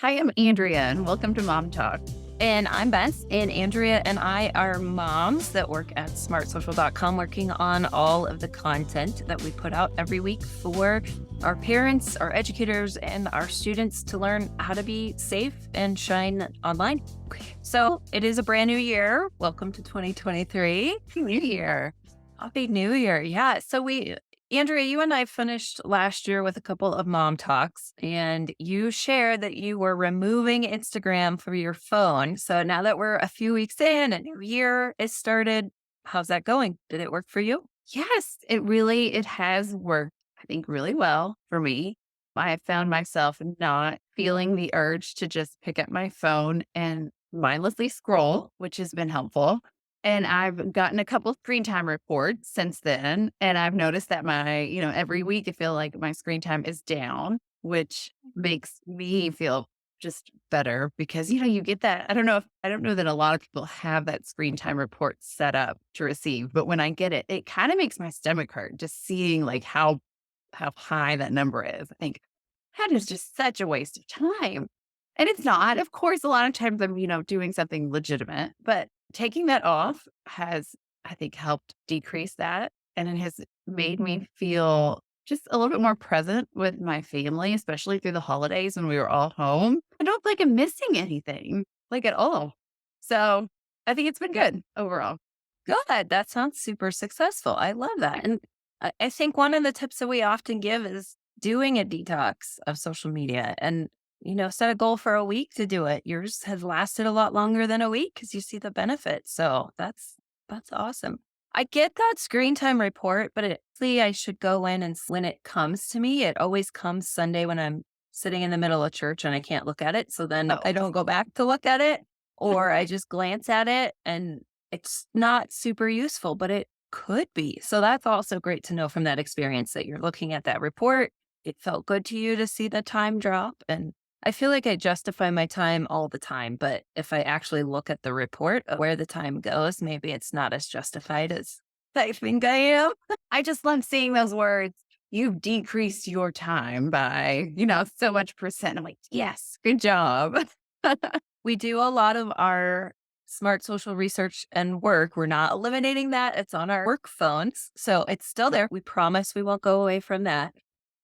Hi, I'm Andrea, and welcome to Mom Talk. And I'm Beth, and Andrea and I are moms that work at SmartSocial.com, working on all of the content that we put out every week for our parents, our educators, and our students to learn how to be safe and shine online. So it is a brand new year. Welcome to 2023. New Year. Happy New Year. Yeah. Andrea, you and I finished last year with a couple of mom talks, and you shared that you were removing Instagram from your phone. So now that we're a few weeks in, a new year is started. How's that going? Did it work for you? Yes, it has worked, I think, really well for me. I have found myself not feeling the urge to just pick up my phone and mindlessly scroll, which has been helpful. And I've gotten a couple screen time reports since then. And I've noticed that every week I feel like my screen time is down, which makes me feel just better because, you get that. I don't know that a lot of people have that screen time report set up to receive, but when I get it, it kind of makes my stomach hurt just seeing like how high that number is. I think that is just such a waste of time. And it's not. Of course, a lot of times I'm, doing something legitimate, but taking that off has, I think, helped decrease that. And it has made me feel just a little bit more present with my family, especially through the holidays when we were all home. I don't feel like I'm missing anything, like at all. So I think it's been good overall. Good. That sounds super successful. I love that. And I think one of the tips that we often give is doing a detox of social media and, set a goal for a week to do it. Yours has lasted a lot longer than a week because you see the benefit. So that's awesome. I get that screen time report, but I should go in and when it comes to me, it always comes Sunday when I'm sitting in the middle of church and I can't look at it. So then Oh, I don't go back to look at it, or I just glance at it and it's not super useful, but it could be. So that's also great to know from that experience that you're looking at that report. It felt good to you to see the time drop. And I feel like I justify my time all the time, but if I actually look at the report of where the time goes, maybe it's not as justified as I think I am. I just love seeing those words. You've decreased your time by, so much percent. I'm like, yes, good job. We do a lot of our smart social research and work. We're not eliminating that. It's on our work phones. So it's still there. We promise we won't go away from that.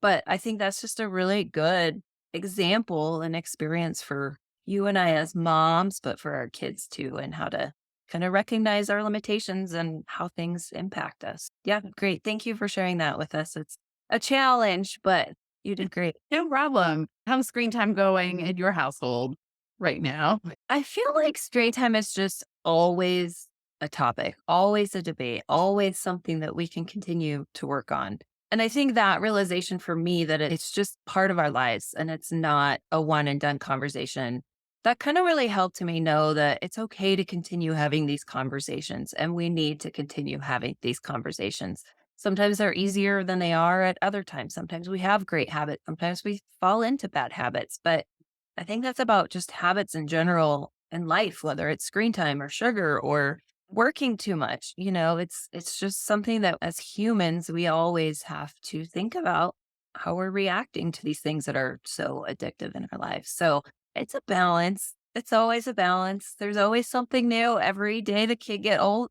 But I think that's just a really good example and experience for you and I as moms, but for our kids too, and how to kind of recognize our limitations and how things impact us. Yeah, great. Thank you for sharing that with us. It's a challenge, but you did great. No problem. How's screen time going in your household right now? I feel like screen time is just always a topic, always a debate, always something that we can continue to work on. And I think that realization for me that it's just part of our lives and it's not a one and done conversation, that kind of really helped me know that it's okay to continue having these conversations and we need to continue having these conversations. Sometimes they're easier than they are at other times. Sometimes we have great habits. Sometimes we fall into bad habits, but I think that's about just habits in general in life, whether it's screen time or sugar or working too much. It's just something that as humans we always have to think about how we're reacting to these things that are so addictive in our lives. So it's a balance. It's always a balance. There's always something new every day. The kids get old,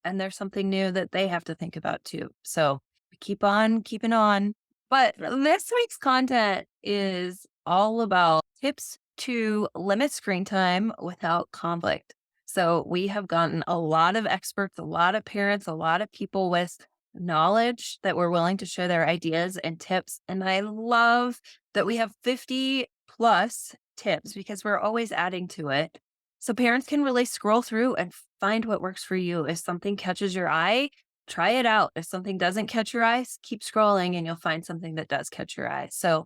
and there's something new that they have to think about too. So we keep on keeping on. But this week's content is all about tips to limit screen time without conflict. So we have gotten a lot of experts, a lot of parents, a lot of people with knowledge that were willing to share their ideas and tips. And I love that we have 50 plus tips because we're always adding to it. So parents can really scroll through and find what works for you. If something catches your eye, try it out. If something doesn't catch your eyes, keep scrolling and you'll find something that does catch your eye. So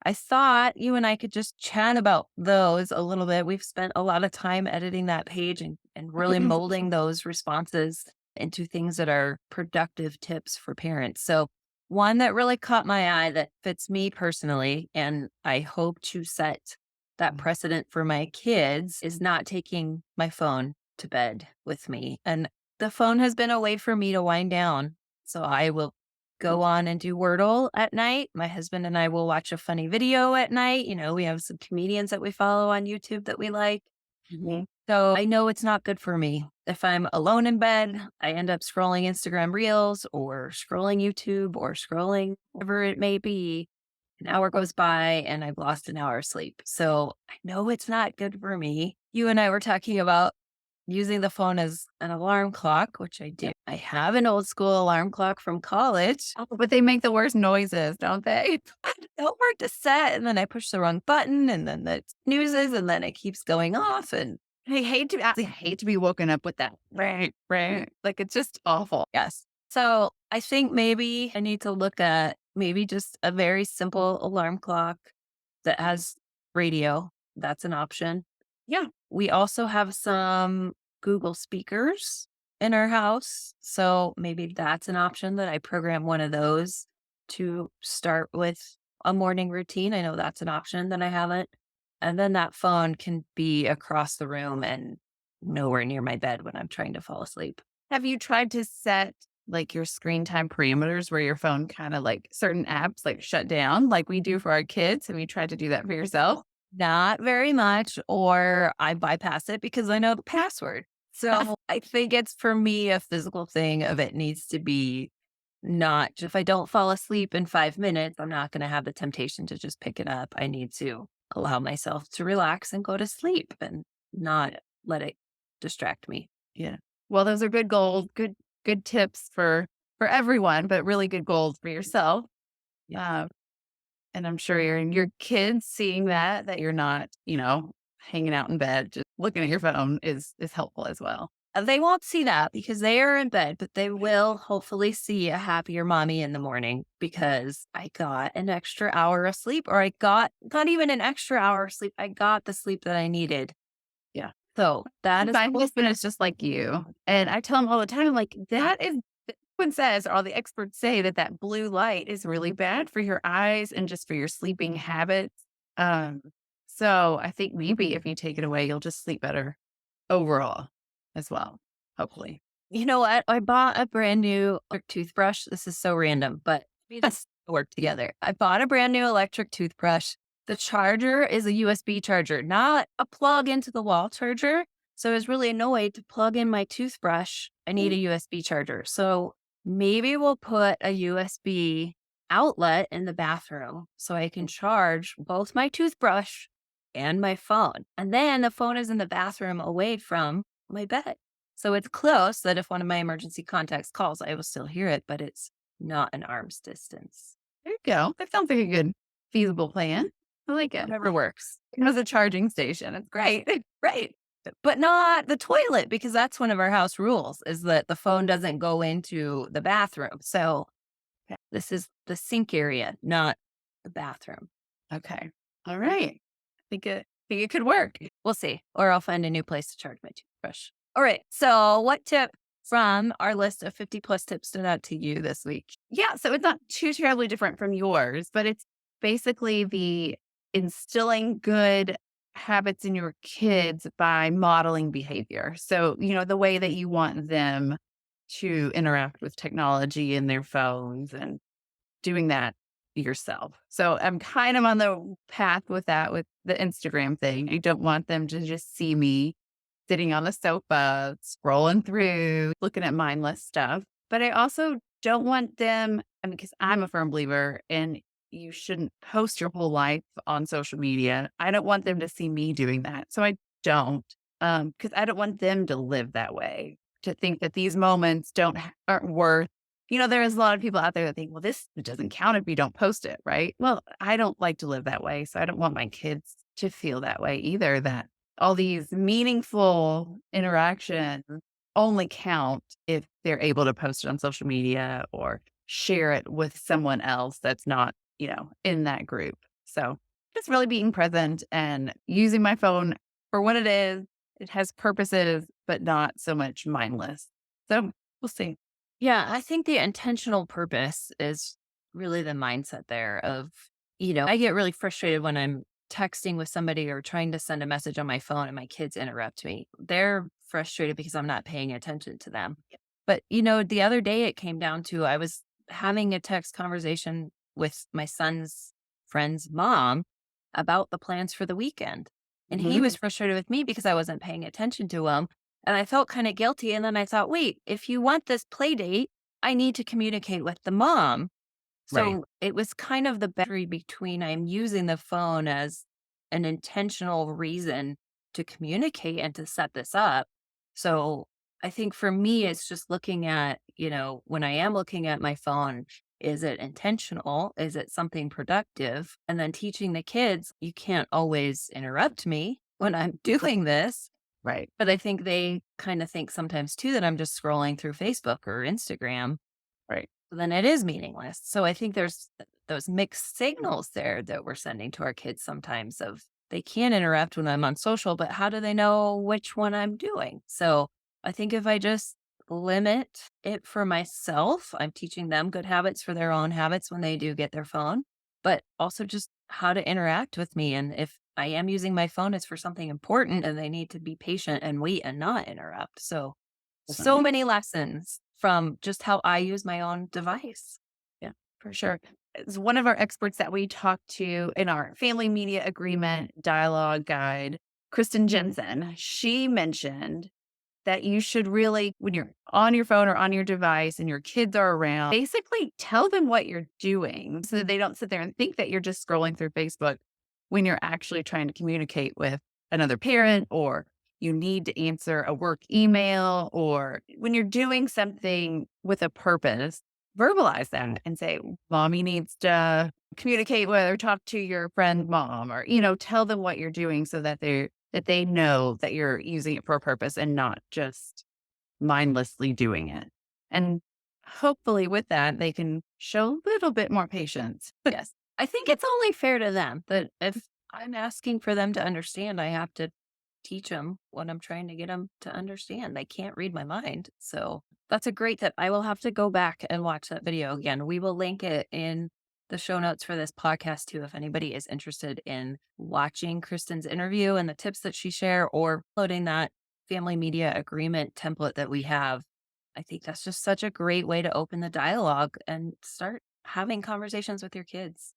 I thought you and I could just chat about those a little bit. We've spent a lot of time editing that page and really molding those responses into things that are productive tips for parents. So one that really caught my eye that fits me personally, and I hope to set that precedent for my kids, is not taking my phone to bed with me. And the phone has been a way for me to wind down. So I will go on and do Wordle at night. My husband and I will watch a funny video at night. We have some comedians that we follow on YouTube that we like. Mhm. So I know it's not good for me. If I'm alone in bed, I end up scrolling Instagram Reels or scrolling YouTube or scrolling whatever it may be. An hour goes by and I've lost an hour of sleep. So I know it's not good for me. You and I were talking about using the phone as an alarm clock, which I do. I have an old school alarm clock from college. Oh, but they make the worst noises, don't they? I don't work to set, and then I push the wrong button, and then it snoozes, and then it keeps going off. And I hate to be woken up with that. Right, right. Like, it's just awful. yes. So I think maybe I need to look at maybe just a very simple alarm clock that has radio. That's an option. Yeah. We also have some Google speakers in our house. So maybe that's an option that I program one of those to start with a morning routine. I know that's an option that I haven't. And then that phone can be across the room and nowhere near my bed when I'm trying to fall asleep. Have you tried to set, like, your screen time parameters where your phone kinda, like, certain apps, like, shut down like we do for our kids? Have you tried to do that for yourself? Not very much, or I bypass it because I know the password. So I think it's for me a physical thing of it needs to be not if I don't fall asleep in 5 minutes, I'm not going to have the temptation to just pick it up. I need to allow myself to relax and go to sleep and not let it distract me. Yeah. Well, those are good goals, good tips for everyone, but really good goals for yourself. Yeah. Uh, and I'm sure your kids seeing that you're not, hanging out in bed, just looking at your phone is helpful as well. They won't see that because they are in bed, but they will hopefully see a happier mommy in the morning because I got an extra hour of sleep, or I got not even an extra hour of sleep. I got the sleep that I needed. Yeah. So that is My husband is just like you. And I tell him all the time, I'm like, everyone says, or all the experts say that blue light is really bad for your eyes and just for your sleeping habits. Um, so I think maybe if you take it away, you'll just sleep better overall as well, hopefully. You know what? I bought a brand new electric toothbrush. This is so random, but we just work together. I bought a brand new electric toothbrush. The charger is a USB charger, not a plug into the wall charger. So I was really annoyed to plug in my toothbrush. I need a USB charger. So maybe we'll put a USB outlet in the bathroom so I can charge both my toothbrush and my phone. And then the phone is in the bathroom away from my bed. So it's close that if one of my emergency contacts calls, I will still hear it, but it's not an arm's distance. There you go. That sounds like a good feasible plan. I like it. Whatever works. It was a charging station. It's great. Right. But not the toilet, because that's one of our house rules is that the phone doesn't go into the bathroom. So this is the sink area, not the bathroom. Okay. All right. I think it could work. We'll see. Or I'll find a new place to charge my toothbrush. All right. So, what tip from our list of 50 plus tips stood out to you this week? Yeah. So it's not too terribly different from yours, but it's basically the instilling good habits in your kids by modeling behavior. So, the way that you want them to interact with technology and their phones and doing that yourself. So I'm kind of on the path with that, with the Instagram thing. I don't want them to just see me sitting on the sofa, scrolling through, looking at mindless stuff. But I also don't want them, because I'm a firm believer and you shouldn't post your whole life on social media. I don't want them to see me doing that. So I don't, because I don't want them to live that way, to think that these moments aren't worth. There's a lot of people out there that think, well, this doesn't count if you don't post it, right? Well, I don't like to live that way. So I don't want my kids to feel that way either, that all these meaningful interactions only count if they're able to post it on social media or share it with someone else that's not, in that group. So just really being present and using my phone for what it is. It has purposes, but not so much mindless. So we'll see. Yeah, I think the intentional purpose is really the mindset there of, I get really frustrated when I'm texting with somebody or trying to send a message on my phone and my kids interrupt me. They're frustrated because I'm not paying attention to them. But, the other day it came down to I was having a text conversation with my son's friend's mom about the plans for the weekend. And he Mhm. was frustrated with me because I wasn't paying attention to him. And I felt kind of guilty. And then I thought, wait, if you want this play date, I need to communicate with the mom. Right. So it was kind of the boundary between I'm using the phone as an intentional reason to communicate and to set this up. So I think for me, it's just looking at, when I am looking at my phone, is it intentional? Is it something productive? And then teaching the kids, you can't always interrupt me when I'm doing this. Right. But I think they kind of think sometimes too that I'm just scrolling through Facebook or Instagram, Right. then it is meaningless. So I think there's those mixed signals there that we're sending to our kids sometimes of they can't interrupt when I'm on social, but how do they know which one I'm doing? So I think if I just limit it for myself, I'm teaching them good habits for their own habits when they do get their phone, but also just how to interact with me. And if I am using my phone, it's for something important and they need to be patient and wait and not interrupt. So Definitely. many lessons from just how I use my own device. Yeah, for sure. It's one of our experts that we talked to in our family media agreement dialogue guide, Kristen Jensen. She mentioned that you should really, when you're on your phone or on your device and your kids are around, basically tell them what you're doing so that they don't sit there and think that you're just scrolling through Facebook when you're actually trying to communicate with another parent or you need to answer a work email or when you're doing something with a purpose, verbalize that and say, mommy needs to communicate with or talk to your friend mom or, tell them what you're doing so that they know that you're using it for a purpose and not just mindlessly doing it. And hopefully with that, they can show a little bit more patience. Yes. I think it's only fair to them that if I'm asking for them to understand, I have to teach them what I'm trying to get them to understand. They can't read my mind. So that's a great tip. I will have to go back and watch that video again. We will link it in the show notes for this podcast too, if anybody is interested in watching Kristen's interview and the tips that she share or loading that family media agreement template that we have. I think that's just such a great way to open the dialogue and start having conversations with your kids.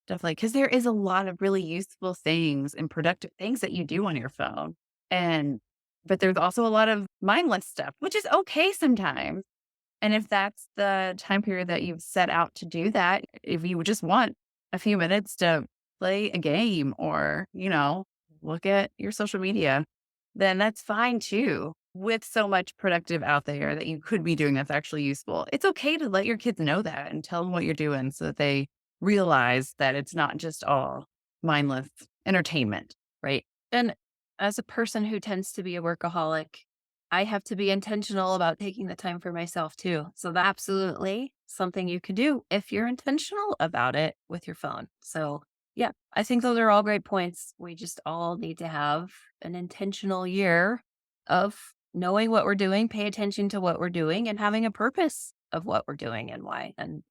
Definitely. Because there is a lot of really useful things and productive things that you do on your phone. And, but there's also a lot of mindless stuff, which is okay sometimes. And if that's the time period that you've set out to do that, if you just want a few minutes to play a game or, look at your social media, then that's fine too. With so much productive out there that you could be doing that's actually useful, it's okay to let your kids know that and tell them what you're doing so that they realize that it's not just all mindless entertainment. Right. And as a person who tends to be a workaholic, I have to be intentional about taking the time for myself too. So that's absolutely something you can do if you're intentional about it with your phone. So, yeah, I think those are all great points. We just all need to have an intentional year of knowing what we're doing, pay attention to what we're doing, and having a purpose of what we're doing and why, and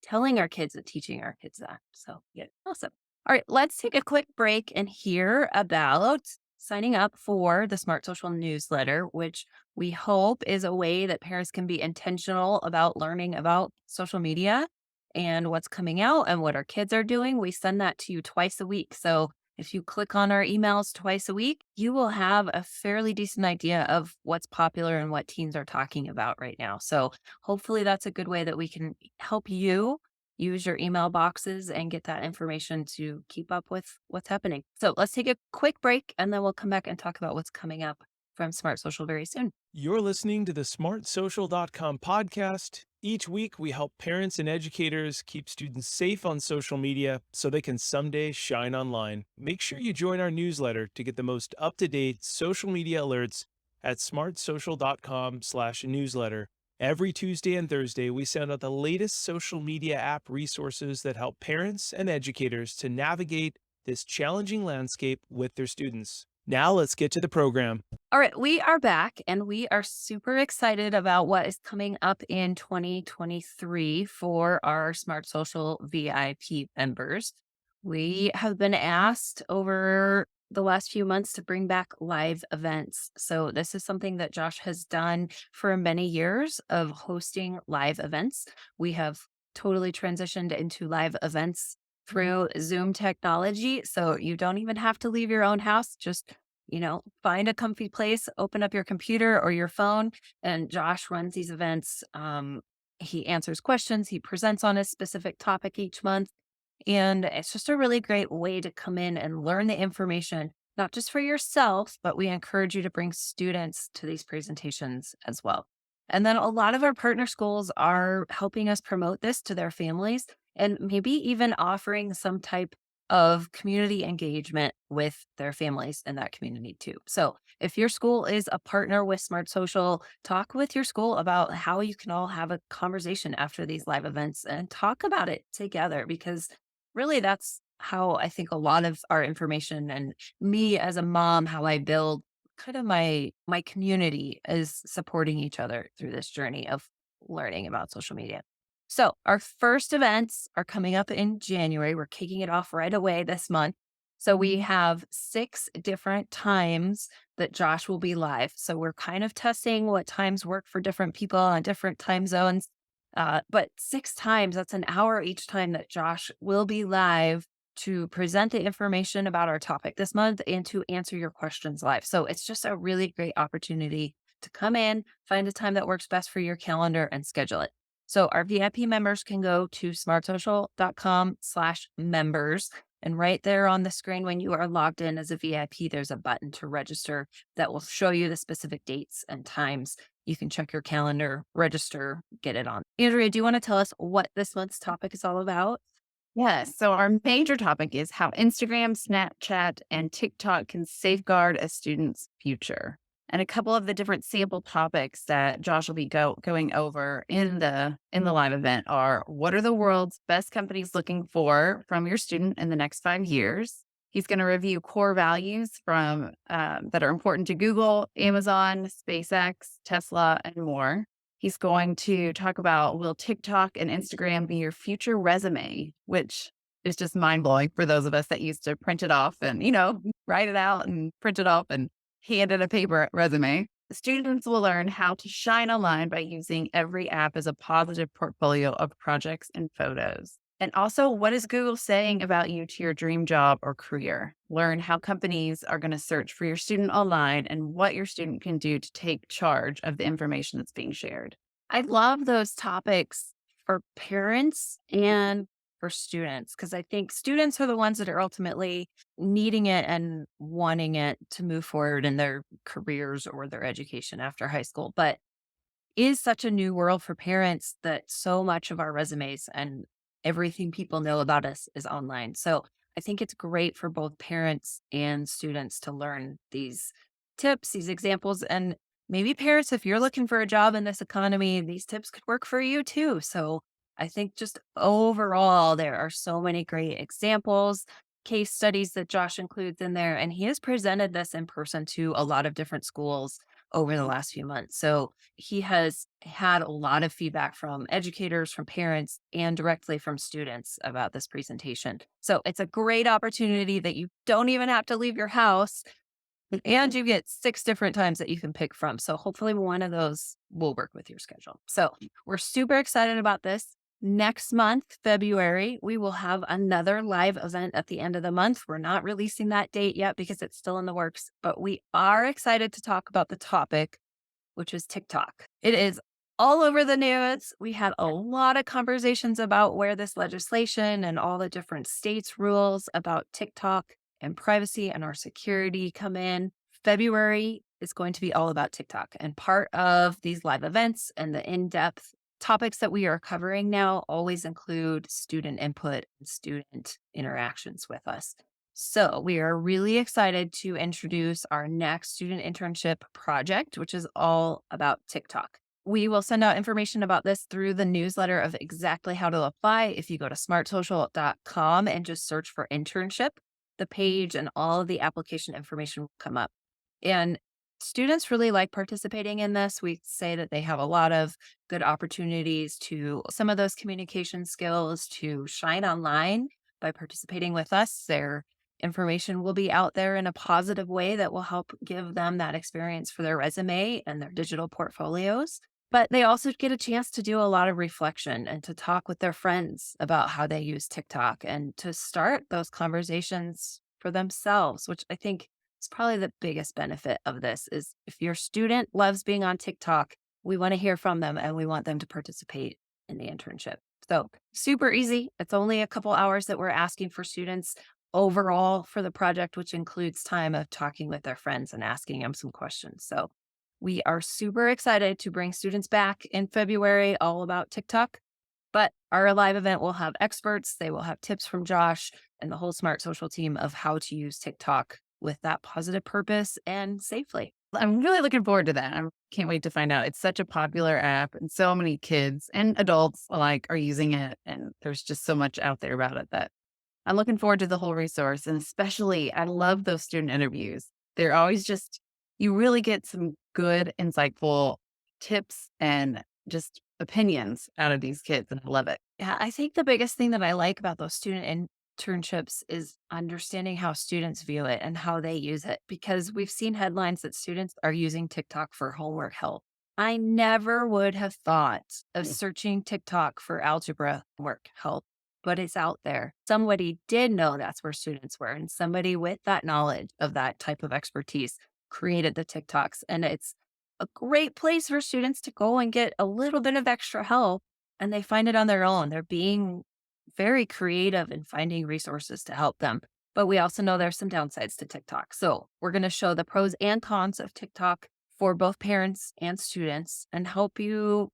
telling our kids and teaching our kids that. So, yeah, awesome. All right, let's take a quick break and hear about signing up for the Smart Social newsletter, which we hope is a way that parents can be intentional about learning about social media and what's coming out and what our kids are doing. We send that to you twice a week. So if you click on our emails twice a week, you will have a fairly decent idea of what's popular and what teens are talking about right now. So hopefully that's a good way that we can help you use your email boxes and get that information to keep up with what's happening. So let's take a quick break and then we'll come back and talk about what's coming up from Smart Social very soon. You're listening to the SmartSocial.com podcast. Each week, we help parents and educators keep students safe on social media so they can someday shine online. Make sure you join our newsletter to get the most up-to-date social media alerts at smartsocial.com/newsletter. Every Tuesday and Thursday, we send out the latest social media app resources that help parents and educators to navigate this challenging landscape with their students. Now let's get to the program. All right, we are back and we are super excited about what is coming up in 2023 for our Smart Social VIP members. We have been asked over the last few months to bring back live events. So this is something that Josh has done for many years of hosting live events. We have totally transitioned into live events through Zoom technology. So you don't even have to leave your own house. Just, find a comfy place, open up your computer or your phone, and Josh runs these events. He answers questions, he presents on a specific topic each month. And it's just a really great way to come in and learn the information, not just for yourself, but we encourage you to bring students to these presentations as well. And then a lot of our partner schools are helping us promote this to their families and maybe even offering some type of community engagement with their families in that community too. So if your school is a partner with Smart Social, talk with your school about how you can all have a conversation after these live events and talk about it together, because really that's how I think a lot of our information, and me as a mom, how I build kind of my community, is supporting each other through this journey of learning about social media. So our first events are coming up in January. We're kicking it off right away this month. So we have 6 different times that Josh will be live. So we're kind of testing what times work for different people on different time zones. But 6 times, that's an hour each time that Josh will be live to present the information about our topic this month and to answer your questions live. So it's just a really great opportunity to come in, find a time that works best for your calendar and schedule it. So our VIP members can go to smartsocial.com/members. And right there on the screen, when you are logged in as a VIP, there's a button to register that will show you the specific dates and times. You can check your calendar, register, get it on. Andrea, do you want to tell us what this month's topic is all about? Yes. So our major topic is how Instagram, Snapchat, and TikTok can safeguard a student's future. And a couple of the different sample topics that Josh will be going over in the live event are: what are the world's best companies looking for from your student in the next 5 years? He's going to review core values from that are important to Google, Amazon, SpaceX, Tesla, and more. He's going to talk about, will TikTok and Instagram be your future resume, which is just mind blowing for those of us that used to print it off and, write it out and print it off and hand in a paper resume. The students will learn how to shine online by using every app as a positive portfolio of projects and photos. And also, what is Google saying about you to your dream job or career? Learn how companies are going to search for your student online and what your student can do to take charge of the information that's being shared. I love those topics for parents and for students, because I think students are the ones that are ultimately needing it and wanting it to move forward in their careers or their education after high school. But is such a new world for parents that so much of our resumes and everything people know about us is online. So I think it's great for both parents and students to learn these tips, these examples. And maybe parents, if you're looking for a job in this economy, these tips could work for you too. So I think just overall, there are so many great examples, case studies that Josh includes in there. And he has presented this in person to a lot of different schools over the last few months. So he has had a lot of feedback from educators, from parents, and directly from students about this presentation. So it's a great opportunity that you don't even have to leave your house, and you get 6 different times that you can pick from. So hopefully one of those will work with your schedule. So we're super excited about this. Next month, February, we will have another live event at the end of the month. We're not releasing that date yet because it's still in the works, but we are excited to talk about the topic, which is TikTok. It is all over the news. We had a lot of conversations about where this legislation and all the different states' rules about TikTok and privacy and our security come in. February is going to be all about TikTok. And part of these live events and the in depth topics that we are covering now always include student input and student interactions with us. So we are really excited to introduce our next student internship project, which is all about TikTok. We will send out information about this through the newsletter of exactly how to apply. If you go to smartsocial.com and just search for internship, the page and all of the application information will come up. And students really like participating in this. We say that they have a lot of good opportunities to some of those communication skills to shine online by participating with us. Their information will be out there in a positive way that will help give them that experience for their resume and their digital portfolios. But they also get a chance to do a lot of reflection and to talk with their friends about how they use TikTok and to start those conversations for themselves, which I think is probably the biggest benefit of this is if your student loves being on TikTok, we want to hear from them and we want them to participate in the internship. So super easy. It's only a couple hours that we're asking for students overall for the project, which includes time of talking with their friends and asking them some questions. So we are super excited to bring students back in February all about TikTok. But our live event will have experts. They will have tips from Josh and the whole SmartSocial team of how to use TikTok with that positive purpose and safely. I'm really looking forward to that. I can't wait to find out. It's such a popular app, and so many kids and adults alike are using it. And there's just so much out there about it that I'm looking forward to the whole resource. And especially, I love those student interviews. They're always just, you really get some good, insightful tips and just opinions out of these kids. And I love it. Yeah, I think the biggest thing that I like about those student internships is understanding how students view it and how they use it, because we've seen headlines that students are using TikTok for homework help. I never would have thought of searching TikTok for algebra work help, but it's out there. Somebody did know that's where students were, and somebody with that knowledge of that type of expertise created the TikToks. And it's a great place for students to go and get a little bit of extra help, and they find it on their own. They're being very creative in finding resources to help them. But we also know there's some downsides to TikTok. So we're going to show the pros and cons of TikTok for both parents and students and help you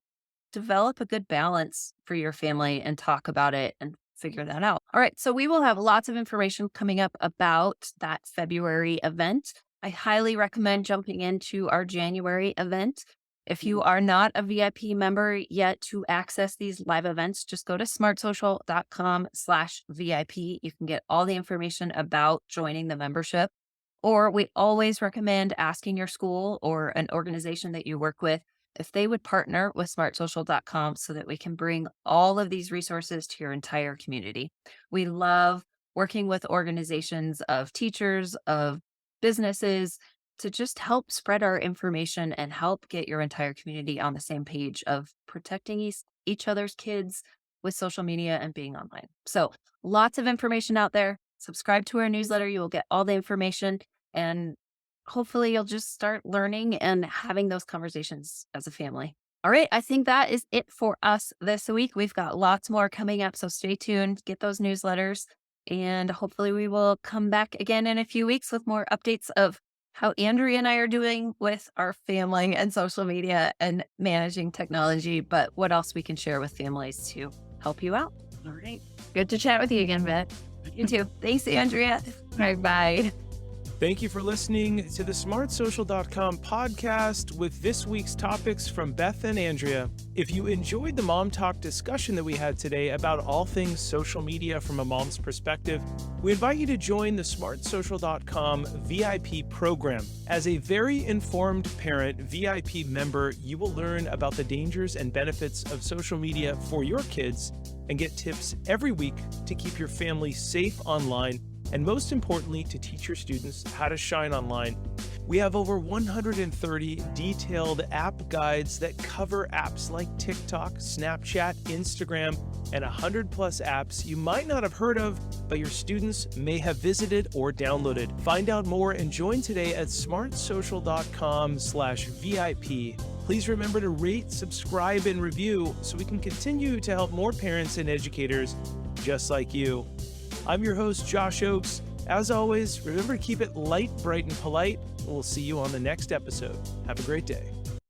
develop a good balance for your family and talk about it and figure that out. All right. So we will have lots of information coming up about that February event. I highly recommend jumping into our January event. If you are not a VIP member yet to access these live events, just go to smartsocial.com/VIP. You can get all the information about joining the membership. Or we always recommend asking your school or an organization that you work with if they would partner with smartsocial.com so that we can bring all of these resources to your entire community. We love working with organizations of teachers, of businesses, to just help spread our information and help get your entire community on the same page of protecting each other's kids with social media and being online. So lots of information out there. Subscribe to our newsletter. You will get all the information, and hopefully you'll just start learning and having those conversations as a family. All right. I think that is it for us this week. We've got lots more coming up, so stay tuned, get those newsletters, and hopefully we will come back again in a few weeks with more updates of how Andrea and I are doing with our family and social media and managing technology, but what else we can share with families to help you out. All right. Good to chat with you again, Beth. You too. Thanks, Andrea. All right. Bye. Thank you for listening to the SmartSocial.com podcast with this week's topics from Beth and Andrea. If you enjoyed the Mom Talk discussion that we had today about all things social media from a mom's perspective, we invite you to join the SmartSocial.com VIP program. As a very informed parent VIP member, you will learn about the dangers and benefits of social media for your kids and get tips every week to keep your family safe online, and most importantly, to teach your students how to shine online. We have over 130 detailed app guides that cover apps like TikTok, Snapchat, Instagram, and 100 plus apps you might not have heard of, but your students may have visited or downloaded. Find out more and join today at smartsocial.com/VIP. Please remember to rate, subscribe, and review so we can continue to help more parents and educators just like you. I'm your host, Josh Oakes. As always, remember to keep it light, bright, and polite, and we'll see you on the next episode. Have a great day.